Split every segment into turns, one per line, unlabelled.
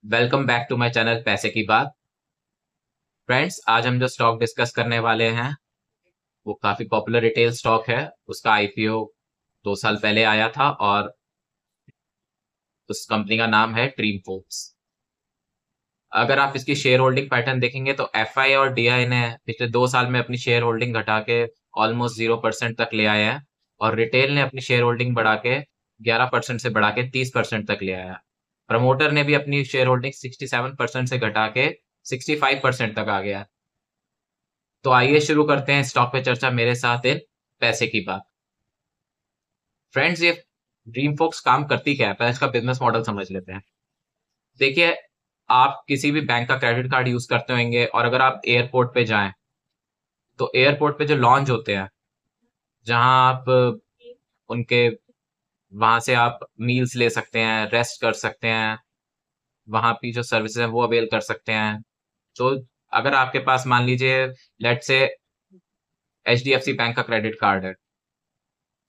Welcome back to my channel पैसे की बात। फ्रेंड्स, आज हम जो स्टॉक डिस्कस करने वाले हैं वो काफी पॉपुलर रिटेल स्टॉक है। उसका आईपीओ 2 साल पहले आया था और उस कंपनी का नाम है ड्रीम फोर्ब्स। अगर आप इसकी शेयर होल्डिंग पैटर्न देखेंगे तो एफआई और डीआई ने पिछले 2 साल में अपनी शेयर होल्डिंग घटा के ऑलमोस्ट 0% तक ले आए हैं और रिटेल ने अपनी शेयर होल्डिंग बढ़ा के 11% से बढ़ा के 30% तक ले आया है। प्रमोटर ने भी अपनी शेयर होल्डिंग 67% से घटा के 65% तक आ गया है। तो आइए शुरू करते हैं स्टॉक पे चर्चा मेरे साथ इन पैसे की बात। फ्रेंड्स, ये ड्रीम फोक्स काम करती क्या है, पहले इसका बिजनेस मॉडल समझ लेते हैं। देखिए, आप किसी भी बैंक का क्रेडिट कार्ड यूज करते होंगे और अगर आप एयरपोर्ट पे जाएं तो एयरपोर्ट पे जो लॉन्ज होते हैं जहां आप उनके वहां से आप मील्स ले सकते हैं, रेस्ट कर सकते हैं, वहां की जो सर्विसेज है वो अवेल कर सकते हैं। तो अगर आपके पास मान लीजिए लेट से एचडीएफसी बैंक का क्रेडिट कार्ड है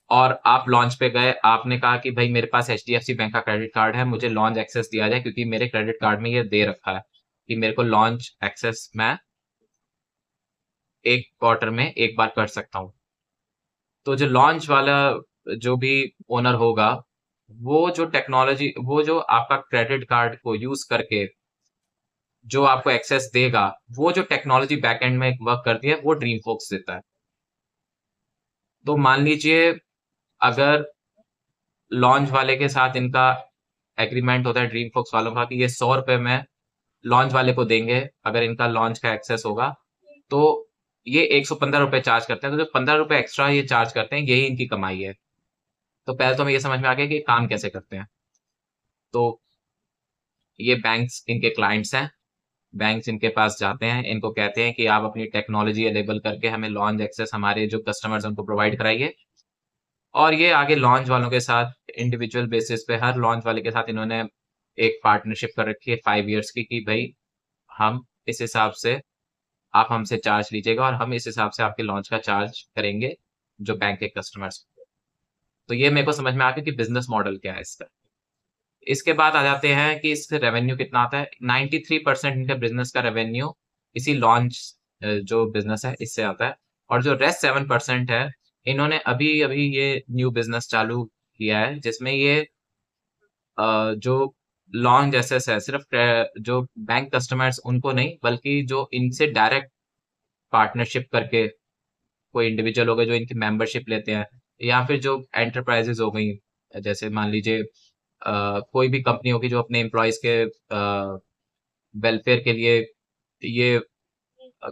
और आप लॉन्च पे गए, आपने कहा कि भाई मेरे पास एचडीएफसी बैंक का क्रेडिट कार्ड है, मुझे लॉन्च एक्सेस दिया जाए क्योंकि मेरे क्रेडिट कार्ड में ये दे रखा है कि मेरे को लॉन्च एक्सेस मैं एक क्वार्टर में एक बार कर सकता हूँ। तो जो लॉन्च वाला जो भी ओनर होगा वो जो आपका क्रेडिट कार्ड को यूज करके जो आपको एक्सेस देगा, वो जो टेक्नोलॉजी बैकएंड में वर्क करती है वो ड्रीम फोक्स देता है। तो मान लीजिए अगर लॉन्च वाले के साथ इनका एग्रीमेंट होता है ड्रीम फोक्स वालों का कि ये 100 रुपए में लॉन्च वाले को देंगे अगर इनका लॉन्च का एक्सेस होगा, तो ये 115 रुपए चार्ज करते हैं। तो जो 15 रुपए एक्स्ट्रा ये चार्ज करते हैं यही इनकी कमाई है। तो पहले तो हमें ये समझ में आ गया कि ये काम कैसे करते हैं। तो ये बैंक्स इनके क्लाइंट्स हैं, बैंक्स इनके पास जाते हैं, इनको कहते हैं कि आप अपनी टेक्नोलॉजी अवेलेबल करके हमें लॉन्च एक्सेस हमारे जो कस्टमर्स हैं उनको प्रोवाइड कराइए। और ये आगे लॉन्च वालों के साथ इंडिविजुअल बेसिस पे हर लॉन्च वाले के साथ इन्होंने एक पार्टनरशिप कर रखी है 5 इयर्स की कि भाई हम इस हिसाब से आप हमसे चार्ज लीजिएगा और हम इस हिसाब से आपके लॉन्च का चार्ज करेंगे जो बैंक के कस्टमर्स। तो ये मेरे को समझ में आ गया कि बिजनेस मॉडल क्या है इसका। इसके बाद आ जाते हैं कि इससे रेवेन्यू कितना आता है। 93% इनके बिजनेस का रेवेन्यू इसी लॉन्च जो बिजनेस है इससे आता है। और जो रेस्ट 7% है, इन्होंने अभी अभी ये न्यू बिजनेस चालू किया है जिसमें ये जो लॉन्च एसेस है सिर्फ जो बैंक कस्टमर्स उनको नहीं बल्कि जो इनसे डायरेक्ट पार्टनरशिप करके कोई इंडिविजुअल हो गए जो इनकी मेंबरशिप लेते हैं, या फिर जो एंटरप्राइजेज हो गई, जैसे मान लीजिए कोई भी कंपनी होगी जो अपने एम्प्लॉयज के वेलफेयर के लिए ये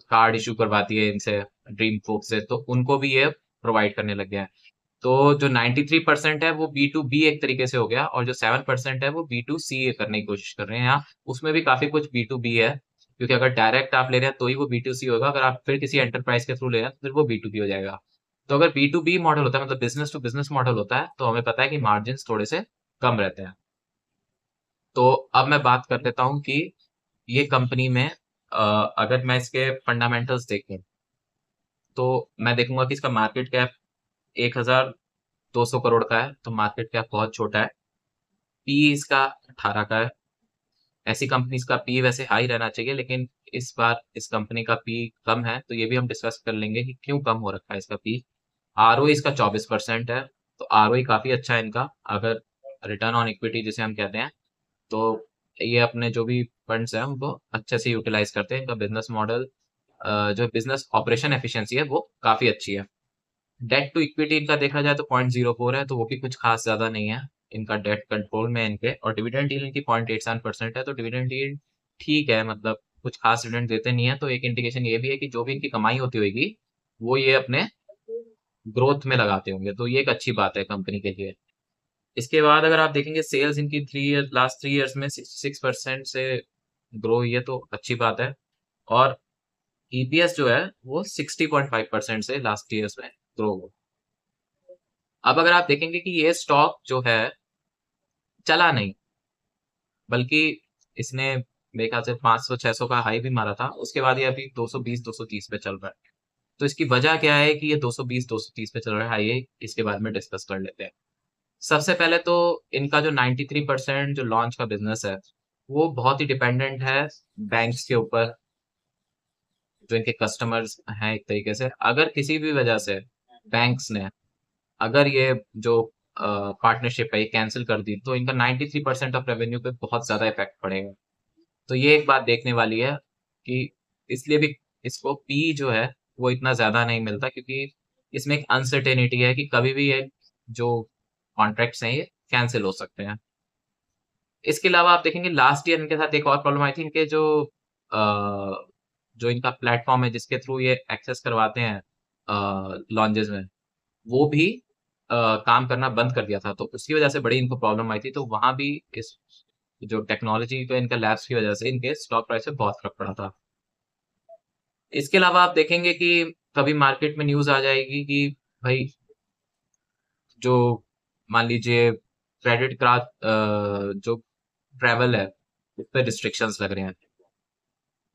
कार्ड इशू करवाती है इनसे, ड्रीम फोक से, तो उनको भी ये प्रोवाइड करने लग गया है। तो जो 93% है वो बी टू बी एक तरीके से हो गया और जो 7% है वो बी टू सी करने की कोशिश कर रहे हैं। यहाँ उसमें भी काफी कुछ बी टू बी है क्योंकि अगर डायरेक्ट आप ले रहे हैं तो ही वो बी टू सी होगा, अगर आप फिर किसी एंटरप्राइज के थ्रू ले रहे हैं तो फिर वो बी टू बी हो जाएगा। तो अगर बी टू बी मॉडल होता है, मतलब बिजनेस टू बिजनेस मॉडल होता है, तो हमें पता है कि मार्जिन थोड़े से कम रहते हैं। तो अब मैं बात कर लेता हूँ कि ये कंपनी में अगर मैं इसके फंडामेंटल्स देखूं तो मैं देखूंगा कि इसका मार्केट कैप 1200 करोड़ का है, तो मार्केट कैप बहुत छोटा है। पी इसका 18 का है। ऐसी कंपनीज का पी वैसे हाई रहना चाहिए लेकिन इस बार इस कंपनी का पी कम है, तो ये भी हम डिस्कस कर लेंगे कि क्यों कम हो रखा है इसका पी। आरओई इसका 24% है, तो आरओई काफी अच्छा है इनका। अगर रिटर्न ऑन इक्विटी जिसे हम कहते हैं, तो ये अपने जो भी फंड्स हैं उनको अच्छे से यूटिलाइज करते हैं। इनका बिजनेस मॉडल जो बिजनेस ऑपरेशन एफिशिएंसी है वो काफी अच्छी है। डेट टू इक्विटी इनका देखा जाए तो 0.04 है, तो वो भी कुछ खास ज्यादा नहीं है। इनका डेट कंट्रोल में है इनके, और डिविडेंड यील्ड इनकी 0.87% है, तो डिविडेंड यील्ड ठीक है, मतलब कुछ खास डिविडेंड देते नहीं है। तो एक इंडिकेशन ये भी है कि जो भी इनकी कमाई होती होगी वो ये अपने ग्रोथ में लगाते होंगे, तो ये एक अच्छी बात है कंपनी के लिए। इसके बाद अगर आप देखेंगे सेल्स इनकी लास्ट 3 इयर्स में 66% से ग्रो हुई है, तो अच्छी बात है। और ईपीएस जो है वो 60.5% से लास्ट ईयर्स में ग्रो हुआ। अब अगर आप देखेंगे कि ये स्टॉक जो है चला नहीं, बल्कि इसने मेरे ख्याल से 500-600 का हाई भी मारा था, उसके बाद ये अभी 220-230 पे चल रहा है। तो इसकी वजह क्या है कि ये 220-230 पे चल रहा है हाई, इसके बारे में डिस्कस कर लेते हैं। सबसे पहले तो इनका जो 93% जो लॉन्च का बिजनेस है वो बहुत ही डिपेंडेंट है बैंक्स के ऊपर, जो इनके कस्टमर्स हैं एक तरीके से। अगर किसी भी वजह से बैंक्स ने अगर ये जो पार्टनरशिप है ये कैंसिल कर दी, तो इनका 93% ऑफ रेवेन्यू पे बहुत ज्यादा इफेक्ट पड़ेगा। तो ये एक बात देखने वाली है कि इसलिए भी इसको पी जो है वो इतना ज्यादा नहीं मिलता, क्योंकि इसमें एक अनसर्टेनिटी है कि कभी भी ये जो कॉन्ट्रैक्ट्स हैं ये कैंसिल हो सकते हैं। इसके अलावा आप देखेंगे लास्ट ईयर इनके साथ एक और प्रॉब्लम आई थी। इनके जो इनका प्लेटफॉर्म है जिसके थ्रू ये एक्सेस करवाते हैं लॉन्जेस में, वो भी काम करना बंद कर दिया था। तो उसकी वजह से बड़ी इनको प्रॉब्लम आई थी। तो वहां भी इस जो टेक्नोलॉजी पे इनका लैब्स की वजह से इनके स्टॉक प्राइस पे बहुत फर्क पड़ा था। इसके अलावा आप देखेंगे कि कभी मार्केट में न्यूज आ जाएगी कि भाई जो मान लीजिए क्रेडिट कार्ड जो ट्रैवल है उस पर रिस्ट्रिक्शंस लग रहे हैं।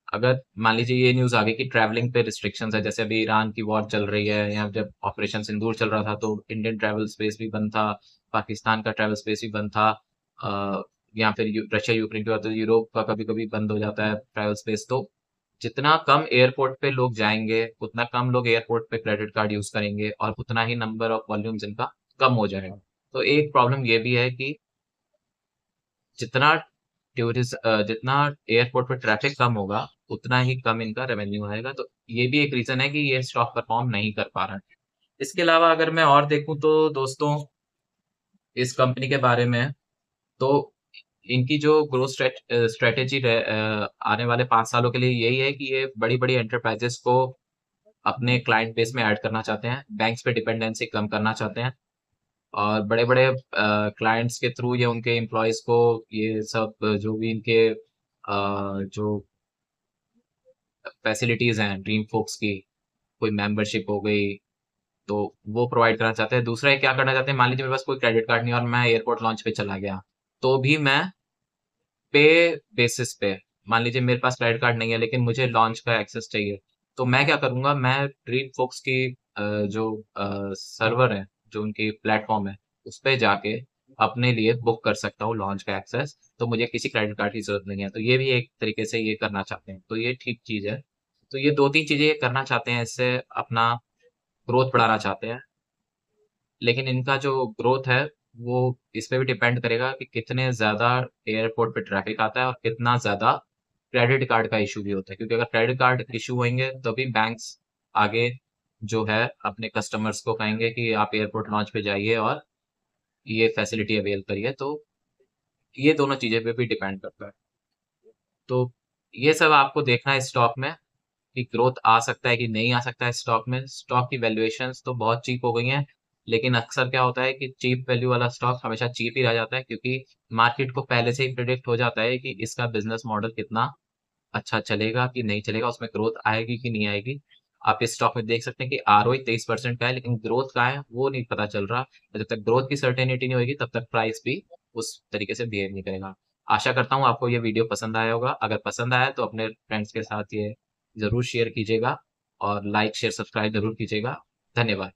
अगर मान लीजिए ये न्यूज आ गई कि ट्रैवलिंग पे रिस्ट्रिक्शंस है, जैसे अभी ईरान की वॉर चल रही है, या जब ऑपरेशन सिंदूर चल रहा था तो इंडियन ट्रैवल स्पेस भी बंद था, पाकिस्तान का ट्रैवल स्पेस भी बंद था, या फिर रशिया यूक्रेन के बाद तो यूरोप का कभी कभी बंद हो जाता है ट्रैवल स्पेस। तो जितना कम एयरपोर्ट पे लोग जाएंगे उतना कम लोग एयरपोर्ट पे क्रेडिट कार्ड यूज करेंगे, और उतना ही नंबर ऑफ वॉल्यूम्स इनका कम हो जाएगा। तो एक प्रॉब्लम ये भी है कि जितना जितना एयरपोर्ट पर ट्रैफिक कम होगा उतना ही कम इनका रेवेन्यू आएगा। तो ये भी एक रीजन है कि ये स्टॉक परफॉर्म नहीं कर पा रहा है। इसके अलावा अगर मैं और देखूं तो दोस्तों इस कंपनी के बारे में, तो इनकी जो ग्रोथ स्ट्रेटेजी आने वाले 5 सालों के लिए यही है कि ये बड़ी बड़ी एंटरप्राइजेस को अपने क्लाइंट बेस में ऐड करना चाहते हैं, बैंक्स पे डिपेंडेंसी कम करना चाहते हैं, और बड़े बड़े क्लाइंट्स के थ्रू ये उनके एम्प्लॉयज को ये सब जो भी इनके जो फैसिलिटीज हैं ड्रीम फोक्स की, कोई मेंबरशिप हो गई, तो वो प्रोवाइड करना चाहते हैं। दूसरा ये क्या करना चाहते हैं, मान लीजिए मेरे पास कोई क्रेडिट कार्ड नहीं और मैं एयरपोर्ट लॉन्च पे चला गया, तो भी मैं पे बेसिस पे, मान लीजिए मेरे पास क्रेडिट कार्ड नहीं है लेकिन मुझे लॉन्च का एक्सेस चाहिए, तो मैं क्या करूंगा, मैं ड्रीम फोक्स की जो सर्वर है, जो उनकी प्लेटफॉर्म है, उस पे जाके अपने लिए बुक कर सकता हूँ लॉन्च का एक्सेस। तो मुझे किसी क्रेडिट कार्ड की जरूरत नहीं है। तो ये भी एक तरीके से ये करना चाहते हैं, तो ये ठीक चीज है। तो ये दो तीन चीजें ये करना चाहते हैं, इससे अपना ग्रोथ बढ़ाना चाहते हैं। लेकिन इनका जो ग्रोथ है वो इस पे भी डिपेंड करेगा कि कितने ज्यादा एयरपोर्ट पे ट्रैफिक आता है और कितना ज्यादा क्रेडिट कार्ड का इशू भी होता है। क्योंकि अगर क्रेडिट कार्ड इशू होंगे तभी बैंक्स आगे जो है अपने कस्टमर्स को कहेंगे कि आप एयरपोर्ट लॉन्च पे जाइए और ये फैसिलिटी अवेल करिए। तो ये दोनों चीजें पे भी डिपेंड करता है। तो ये सब आपको देखना है स्टॉक में कि ग्रोथ आ सकता है कि नहीं आ सकता है स्टॉक में। स्टॉक की वैल्यूएशंस तो बहुत चीप हो गई हैं, लेकिन अक्सर क्या होता है कि चीप वैल्यू वाला स्टॉक हमेशा चीप ही रह जाता है, क्योंकि मार्केट को पहले से ही प्रिडिक्ट हो जाता है कि इसका बिजनेस मॉडल कितना अच्छा चलेगा कि नहीं चलेगा, उसमें ग्रोथ आएगी कि नहीं आएगी। आप इस स्टॉक में देख सकते हैं कि आरओई 23% का है, लेकिन ग्रोथ का है वो नहीं पता चल रहा। जब तक ग्रोथ की सर्टेनिटी नहीं होगी तब तक प्राइस भी उस तरीके से बिहेव नहीं करेगा। आशा करता हूँ आपको ये वीडियो पसंद आया होगा। अगर पसंद आया तो अपने फ्रेंड्स के साथ ये जरूर शेयर कीजिएगा, और लाइक शेयर सब्सक्राइब जरूर कीजिएगा। धन्यवाद।